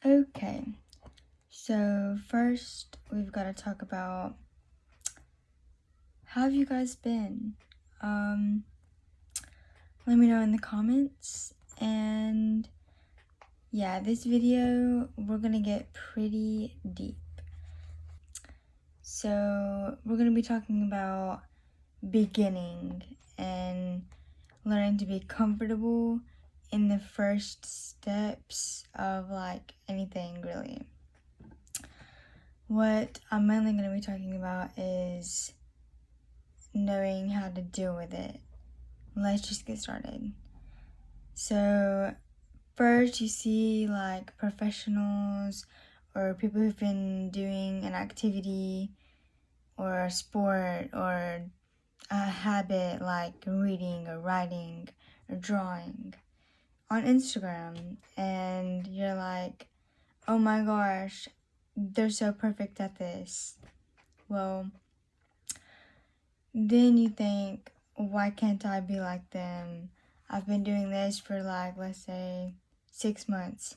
Okay, so first we've got to talk about how have you guys been? Let me know in the comments. And yeah, this video we're gonna get pretty deep. So we're gonna be talking about beginning and learning to be comfortable in the first steps of like anything really. What I'm mainly going to be talking about is knowing how to deal with it. Let's just get started. So first you see like professionals or people who've been doing an activity or a sport or a habit like reading or writing or drawing on Instagram, and you're like, oh my gosh, they're so perfect at this. Well, then you think, why can't I be like them? I've been doing this for like, let's say, 6 months.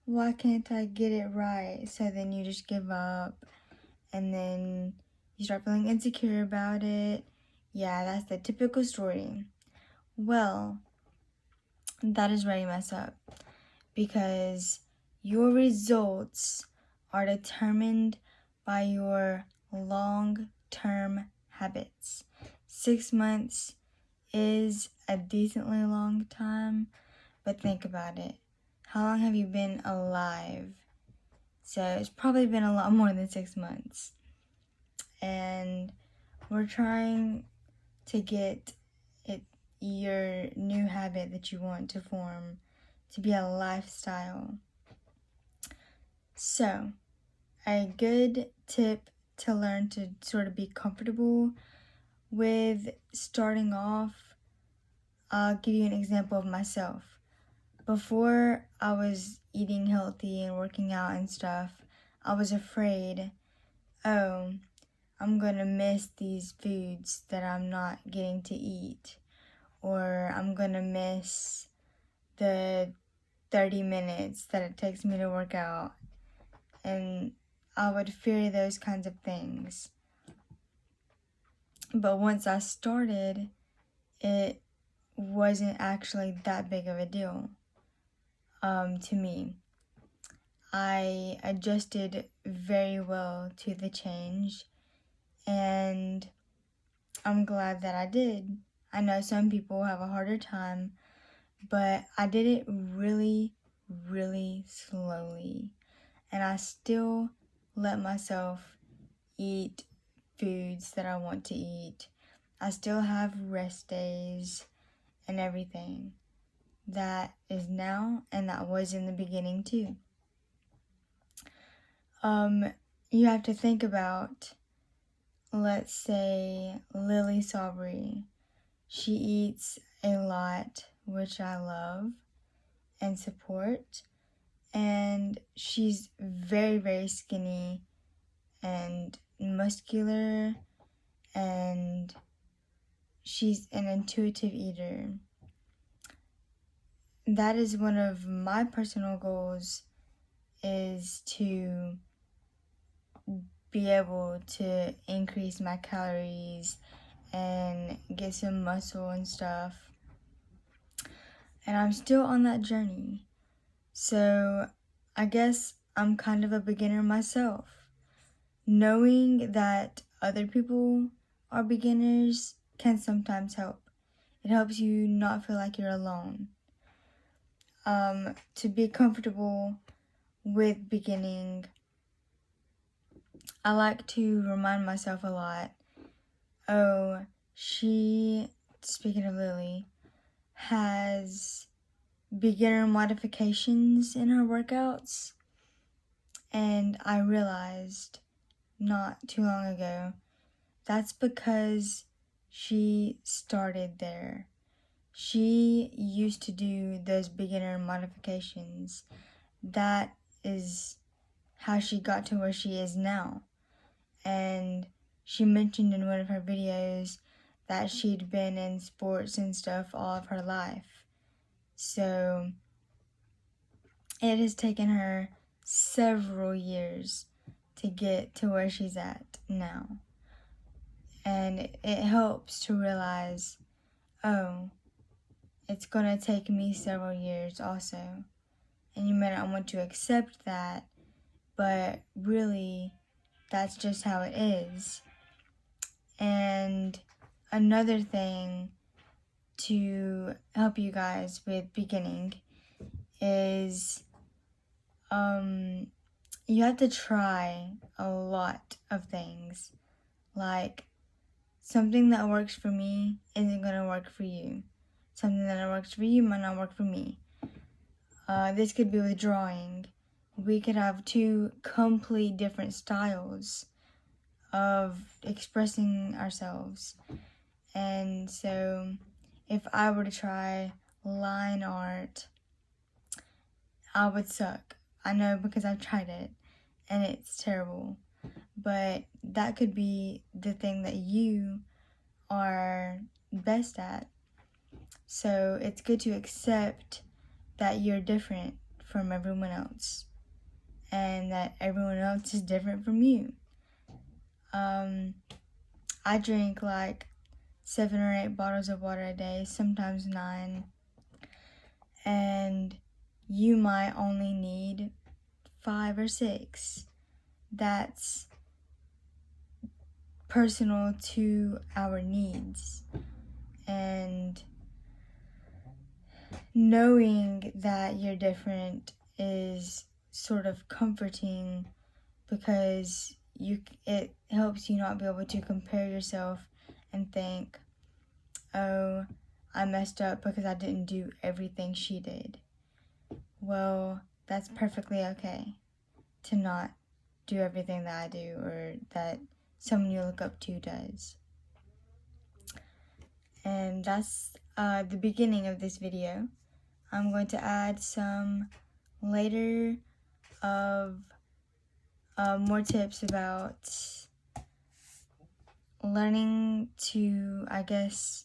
Why can't I get it right? So then you just give up, and then you start feeling insecure about it. Yeah, that's the typical story. Well, that is where you mess up, because your results are determined by your long-term habits. 6 months is a decently long time, but think about it. How long have you been alive? So it's probably been a lot more than 6 months. And we're trying to get your new habit that you want to form to be a lifestyle. So, a good tip to learn to sort of be comfortable with starting off, I'll give you an example of myself. Before I was eating healthy and working out and stuff, I was afraid, oh, I'm gonna miss these foods that I'm not getting to eat, or I'm gonna miss the 30 minutes that it takes me to work out, and I would fear those kinds of things. But once I started, it wasn't actually that big of a deal to me. I adjusted very well to the change, and I'm glad that I did. I know some people have a harder time, but I did it really, really slowly. And I still let myself eat foods that I want to eat. I still have rest days and everything. That is now, and that was in the beginning too. You have to think about, let's say, Lily Sabri. She eats a lot, which I love and support. And she's very, very skinny and muscular, and she's an intuitive eater. That is one of my personal goals, is to be able to increase my calories and get some muscle and stuff. And I'm still on that journey. So I guess I'm kind of a beginner myself. Knowing that other people are beginners can sometimes help. It helps you not feel like you're alone. To be comfortable with beginning, I like to remind myself a lot, oh, speaking of Lily, has beginner modifications in her workouts. And I realized not too long ago, that's because she started there. She used to do those beginner modifications. That is how she got to where she is now. And she mentioned in one of her videos that she'd been in sports and stuff all of her life. So it has taken her several years to get to where she's at now. And it helps to realize, oh, it's gonna take me several years also. And you may not want to accept that, but really, that's just how it is. And another thing to help you guys with beginning is you have to try a lot of things. Like, something that works for me isn't gonna work for you. Something that works for you might not work for me. This could be with drawing. We could have two complete different styles of expressing ourselves. And so if I were to try line art, I would suck. I know, because I've tried it and it's terrible. But that could be the thing that you are best at. So it's good to accept that you're different from everyone else and that everyone else is different from you. I drink like 7 or 8 bottles of water a day, sometimes 9. And you might only need 5 or 6. That's personal to our needs. And knowing that you're different is sort of comforting, because it helps you not be able to compare yourself and think, oh, I messed up because I didn't do everything she did. Well, that's perfectly okay to not do everything that I do or that someone you look up to does. And that's the beginning of this video. I'm going to add some later of more tips about learning to, I guess,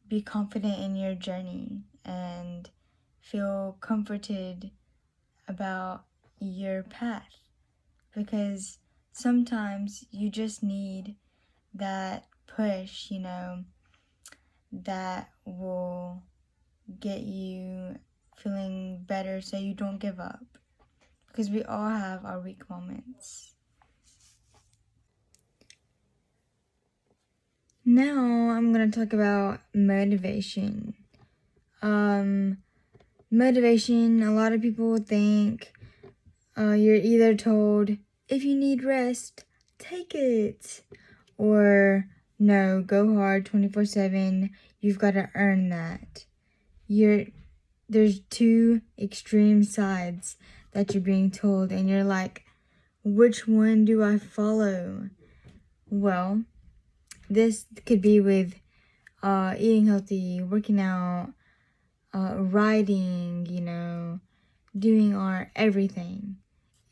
be confident in your journey and feel comforted about your path. Because sometimes you just need that push, that will get you feeling better so you don't give up. Because we all have our weak moments. Now I'm going to talk about motivation. Motivation, a lot of people think you're either told, if you need rest, take it. Or, no, go hard 24/7, you've got to earn that. There's two extreme sides that you're being told, and you're like, which one do I follow? Well, this could be with eating healthy, working out, writing, doing art, everything.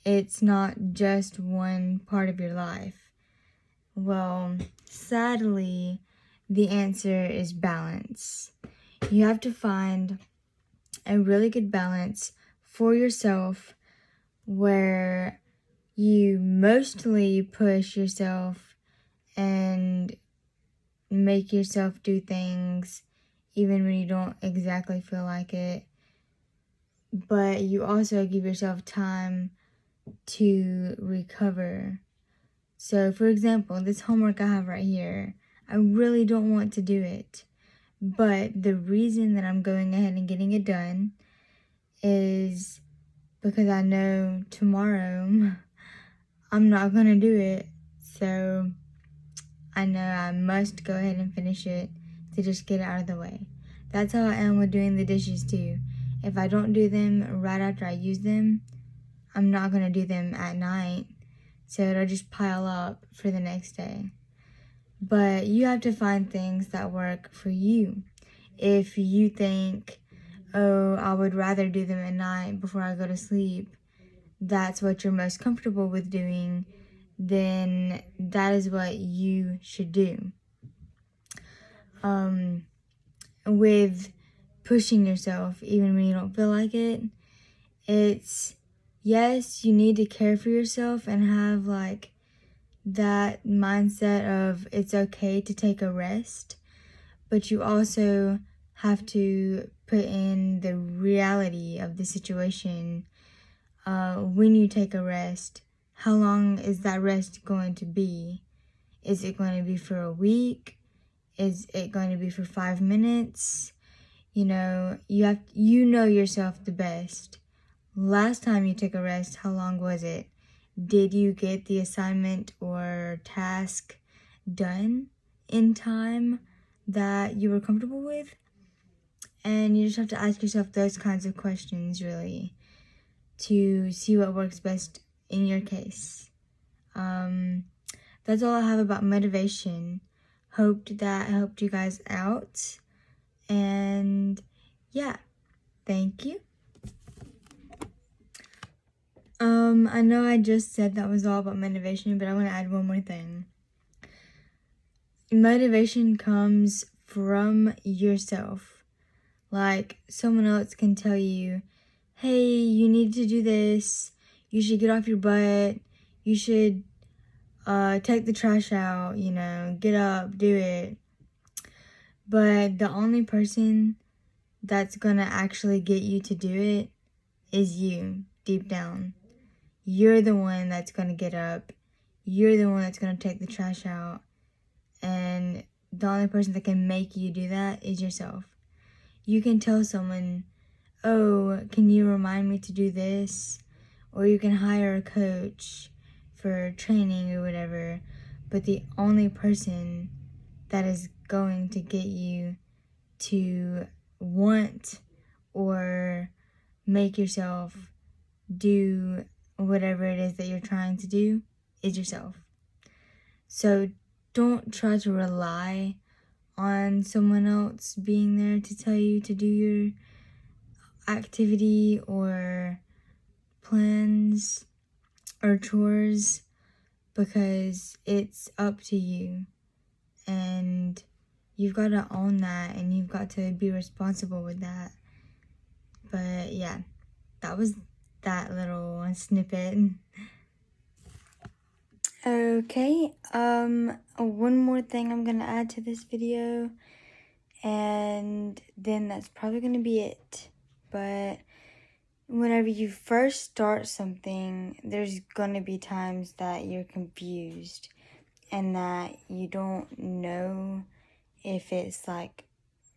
It's not just one part of your life. Well, sadly, the answer is balance. You have to find a really good balance for yourself where you mostly push yourself and make yourself do things even when you don't exactly feel like it, but you also give yourself time to recover. So, for example, this homework I have right here, I really don't want to do it, but the reason that I'm going ahead and getting it done is because I know tomorrow I'm not going to do it, so I know I must go ahead and finish it to just get it out of the way. That's how I am with doing the dishes too. If I don't do them right after I use them, I'm not going to do them at night, so it'll just pile up for the next day. But you have to find things that work for you. If you think, oh, I would rather do them at night before I go to sleep, that's what you're most comfortable with doing, then that is what you should do. With pushing yourself, even when you don't feel like it, it's yes, you need to care for yourself and have like that mindset of it's okay to take a rest, but you also have to put in the reality of the situation. When you take a rest, how long is that rest going to be? Is it going to be for a week? Is it going to be for 5 minutes? You know yourself the best. Last time you took a rest, how long was it? Did you get the assignment or task done in time that you were comfortable with? And you just have to ask yourself those kinds of questions, really, to see what works best in your case. That's all I have about motivation. Hoped that helped you guys out. And yeah, thank you. I know I just said that was all about motivation, but I want to add one more thing. Motivation comes from yourself. Like, someone else can tell you, hey, you need to do this. You should get off your butt. You should take the trash out, get up, do it. But the only person that's gonna actually get you to do it is you, deep down. You're the one that's gonna get up. You're the one that's gonna take the trash out. And the only person that can make you do that is yourself. You can tell someone, oh, can you remind me to do this? Or you can hire a coach for training or whatever. But the only person that is going to get you to want or make yourself do whatever it is that you're trying to do is yourself. So don't try to rely on someone else being there to tell you to do your activity or plans or chores, because it's up to you. And you've got to own that, and you've got to be responsible with that. But yeah, that was that little snippet. Okay, one more thing I'm gonna add to this video, and then that's probably gonna be it. But whenever you first start something, there's gonna be times that you're confused and that you don't know if it's like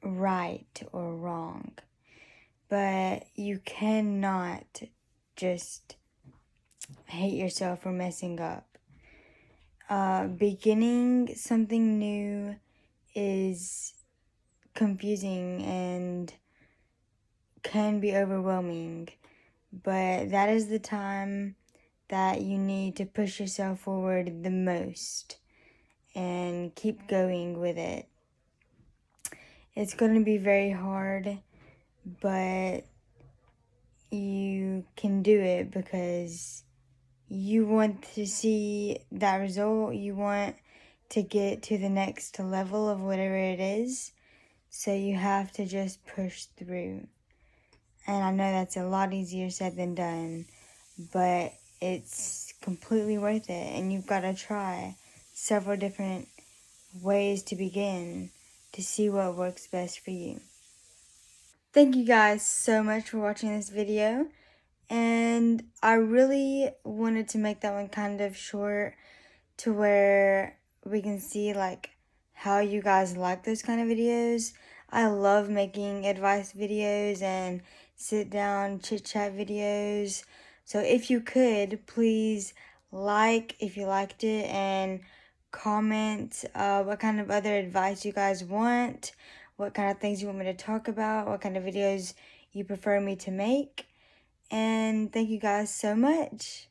right or wrong. But you cannot just hate yourself for messing up. Beginning something new is confusing and can be overwhelming, but that is the time that you need to push yourself forward the most and keep going with it. It's going to be very hard, but you can do it because you want to see that result. You want to get to the next level of whatever it is. So you have to just push through. And I know that's a lot easier said than done, but it's completely worth it. And you've got to try several different ways to begin to see what works best for you. Thank you guys so much for watching this video. And I really wanted to make that one kind of short to where we can see like how you guys like those kind of videos. I love making advice videos and sit down chit chat videos. So if you could, please like if you liked it and comment what kind of other advice you guys want, what kind of things you want me to talk about, what kind of videos you prefer me to make. And thank you guys so much.